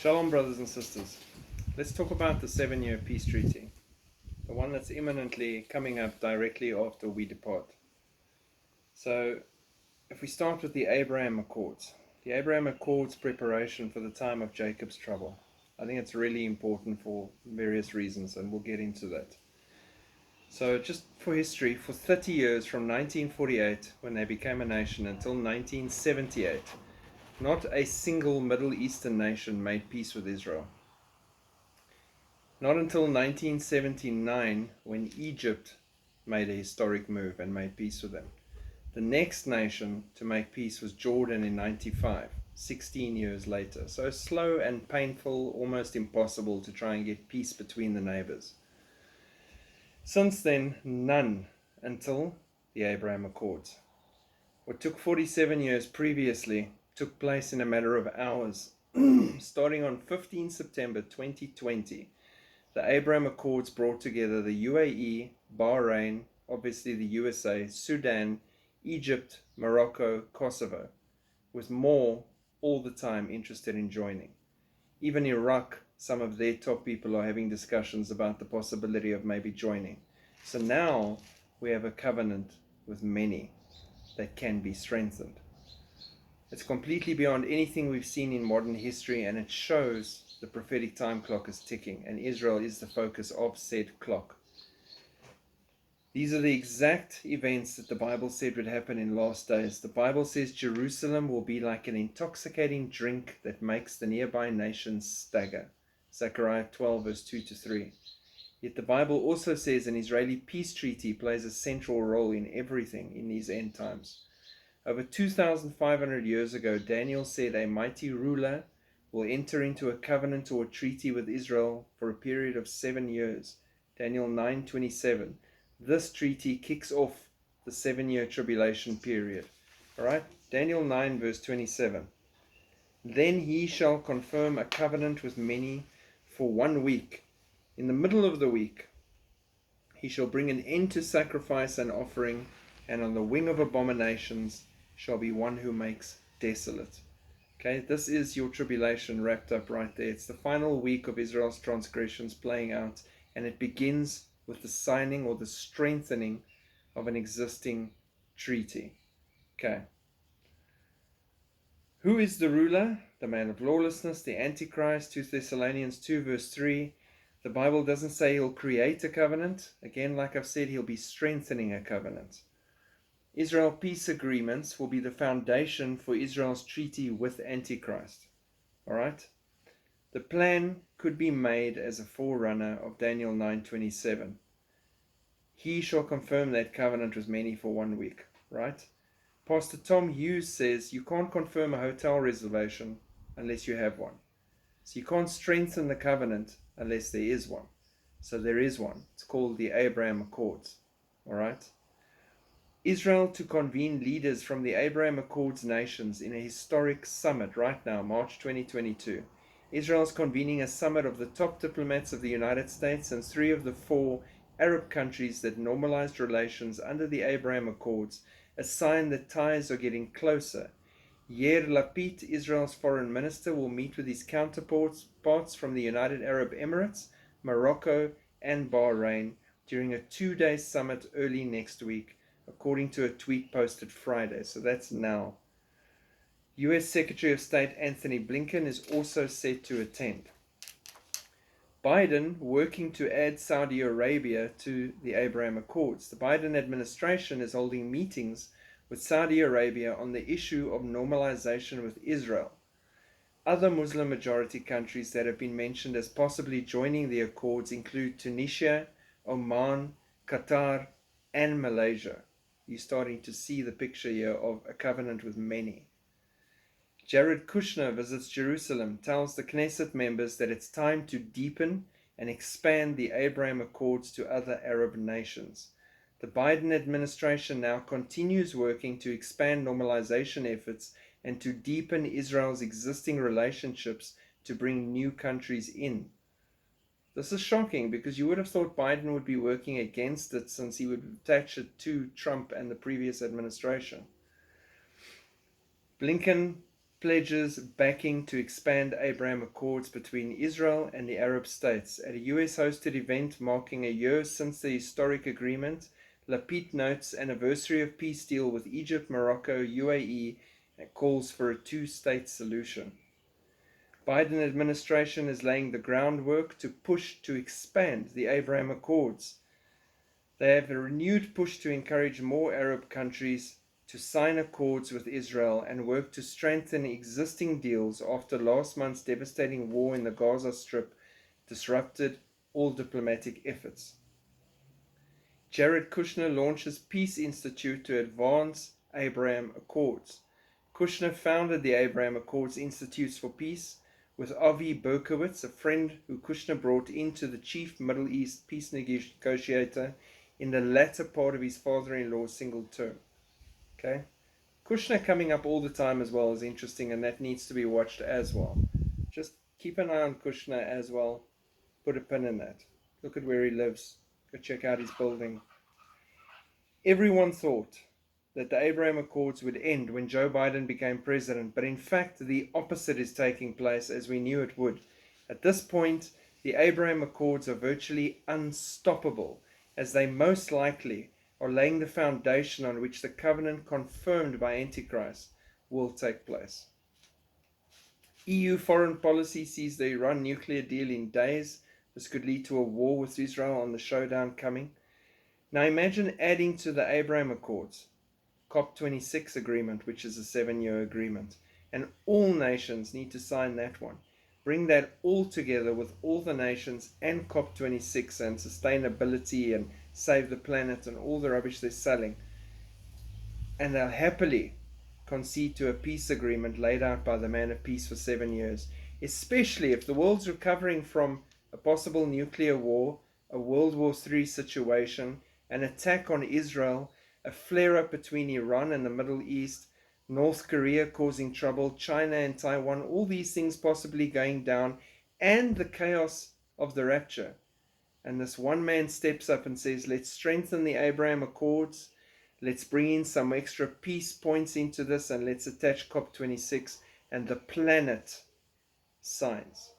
Shalom, brothers and sisters. Let's talk about the 7-year peace treaty, the one that's imminently coming up directly after we depart. So, if we start with the Abraham Accords, the Abraham Accords preparation for the time of Jacob's trouble. I think it's really important for various reasons, and we'll get into that. So, just for history, for 30 years, from 1948, when they became a nation, until 1978, not a single Middle Eastern nation made peace with Israel. Not until 1979, when Egypt made a historic move and made peace with them. The next nation to make peace was Jordan in 95, 16 years later. So slow and painful, almost impossible to try and get peace between the neighbors. Since then, none until the Abraham Accords. What took 47 years previously took place in a matter of hours. Starting on 15 September 2020, the Abraham Accords brought together the UAE, Bahrain, obviously the USA, Sudan, Egypt, Morocco, Kosovo, with more all the time interested in joining. Even Iraq, some of their top people are having discussions about the possibility of maybe joining. So now we have a covenant with many that can be strengthened. It's completely beyond anything we've seen in modern history, and it shows the prophetic time clock is ticking, and Israel is the focus of said clock. These are the exact events that the Bible said would happen in last days. The Bible says Jerusalem will be like an intoxicating drink that makes the nearby nations stagger. Zechariah 12 verse 2-3. Yet the Bible also says an Israeli peace treaty plays a central role in everything in these end times. Over 2,500 years ago, Daniel said a mighty ruler will enter into a covenant or a treaty with Israel for a period of 7 years. Daniel 9:27. This treaty kicks off the 7-year tribulation period. All right? Daniel 9 verse 27. Then he shall confirm a covenant with many for 1 week. In the middle of the week, he shall bring an end to sacrifice and offering, and on the wing of abominations shall be one who makes desolate. Okay, this is your tribulation wrapped up right there. It's the final week of Israel's transgressions playing out, and it begins with the signing or the strengthening of an existing treaty. Okay. Who is the ruler? The man of lawlessness, the Antichrist, 2 Thessalonians 2 verse 3. The Bible doesn't say he'll create a covenant. Again, like I've said, he'll be strengthening a covenant. Israel peace agreements will be the foundation for Israel's treaty with Antichrist. All right? The plan could be made as a forerunner of Daniel 9:27. He shall confirm that covenant with many for 1 week. Right? Pastor Tom Hughes says you can't confirm a hotel reservation unless you have one. So you can't strengthen the covenant unless there is one. So there is one. It's called the Abraham Accords. All right? Israel to convene leaders from the Abraham Accords nations in a historic summit right now, March 2022. Israel is convening a summit of the top diplomats of the United States and 3 of the 4 Arab countries that normalized relations under the Abraham Accords, a sign that ties are getting closer. Yair Lapid, Israel's foreign minister, will meet with his counterparts from the United Arab Emirates, Morocco, and Bahrain during a 2-day summit early next week, according to a tweet posted Friday. So that's now. U.S. Secretary of State Anthony Blinken is also set to attend. Biden working to add Saudi Arabia to the Abraham Accords. The Biden administration is holding meetings with Saudi Arabia on the issue of normalization with Israel. Other Muslim majority countries that have been mentioned as possibly joining the Accords include Tunisia, Oman, Qatar, and Malaysia. You're starting to see the picture here of a covenant with many. Jared Kushner visits Jerusalem, tells the Knesset members that it's time to deepen and expand the Abraham Accords to other Arab nations. The Biden administration now continues working to expand normalization efforts and to deepen Israel's existing relationships to bring new countries in. This is shocking because you would have thought Biden would be working against it since he would attach it to Trump and the previous administration. Blinken pledges backing to expand Abraham Accords between Israel and the Arab states. At a US-hosted event marking a year since the historic agreement, Lapid notes anniversary of peace deal with Egypt, Morocco, UAE, and calls for a two-state solution. Biden administration is laying the groundwork to push to expand the Abraham Accords. They have a renewed push to encourage more Arab countries to sign accords with Israel and work to strengthen existing deals after last month's devastating war in the Gaza Strip disrupted all diplomatic efforts. Jared Kushner launches Peace Institute to advance Abraham Accords. Kushner founded the Abraham Accords Institutes for Peace with Avi Berkowitz, a friend who Kushner brought into the chief Middle East peace negotiator in the latter part of his father-in-law's single term. Okay, Kushner coming up all the time as well is interesting, and that needs to be watched as well. Just keep an eye on Kushner as well. Put a pin in that. Look at where he lives. Go check out his building. Everyone thought that the Abraham Accords would end when Joe Biden became president, but in fact the opposite is taking place, as we knew it would. At this point, the Abraham Accords are virtually unstoppable, as they most likely are laying the foundation on which the covenant confirmed by Antichrist will take place. EU foreign policy sees the Iran nuclear deal in days. This could lead to a war with Israel on the showdown coming. Now imagine adding to the Abraham Accords, COP26 agreement, which is a 7-year agreement, and all nations need to sign that one. Bring that all together with all the nations and COP26 and sustainability and save the planet and all the rubbish they're selling, and they'll happily concede to a peace agreement laid out by the man of peace for 7 years, especially if the world's recovering from a possible nuclear war, a World War III situation, an attack on Israel, a flare-up between Iran and the Middle East, North Korea causing trouble, China and Taiwan, all these things possibly going down, and the chaos of the rapture. And this one man steps up and says, let's strengthen the Abraham Accords, let's bring in some extra peace points into this, and let's attach COP26, and the planet signs.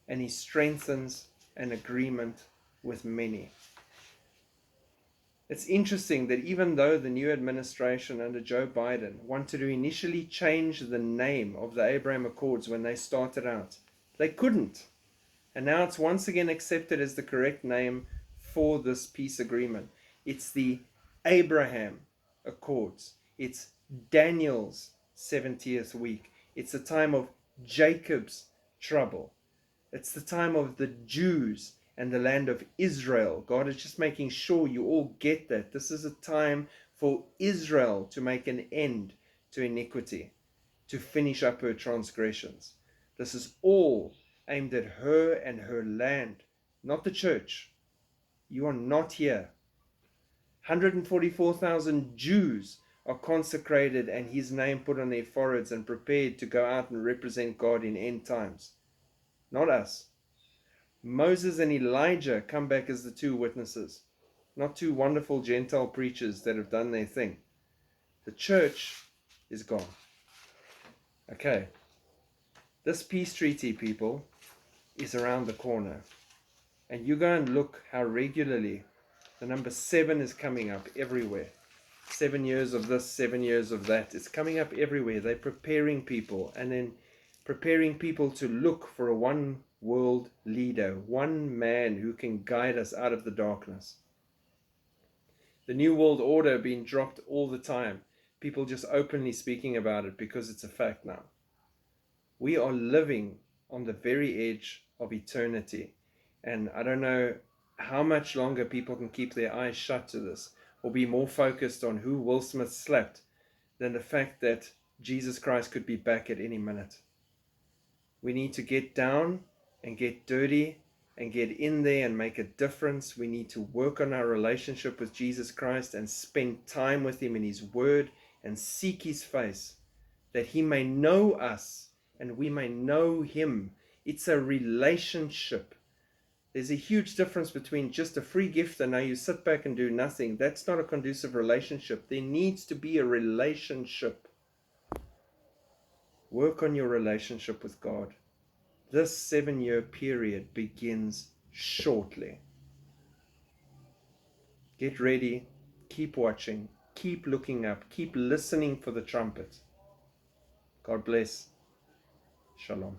And he strengthens an agreement with many. It's interesting that even though the new administration under Joe Biden wanted to initially change the name of the Abraham Accords when they started out, they couldn't. And now it's once again accepted as the correct name for this peace agreement. It's the Abraham Accords. It's Daniel's 70th week. It's the time of Jacob's trouble. It's the time of the Jews and the land of Israel. God is just making sure you all get that. This is a time for Israel to make an end to iniquity, to finish up her transgressions. This is all aimed at her and her land, not the church. You are not here. 144,000 Jews are consecrated and his name put on their foreheads and prepared to go out and represent God in end times. Not us. Moses and Elijah come back as the two witnesses, not two wonderful Gentile preachers that have done their thing. The church is gone. Okay. This peace treaty, people, is around the corner. And you go and look how regularly the number 7 is coming up everywhere. 7 years of this, 7 years of that. It's coming up everywhere. They're preparing people, and then preparing people to look for a one world leader, one man who can guide us out of the darkness. The New World Order being dropped all the time. People just openly speaking about it because it's a fact now. We are living on the very edge of eternity. And I don't know how much longer people can keep their eyes shut to this, or be more focused on who Will Smith slapped than the fact that Jesus Christ could be back at any minute. We need to get down and get dirty and get in there and make a difference. We need to work on our relationship with Jesus Christ and spend time with him in his word and seek his face, that he may know us and we may know him. It's a relationship. There's a huge difference between just a free gift and now you sit back and do nothing. That's not a conducive relationship. There needs to be a relationship. Work on your relationship with God. This 7-year period begins shortly. Get ready, keep watching, keep looking up, keep listening for the trumpet. God bless. Shalom.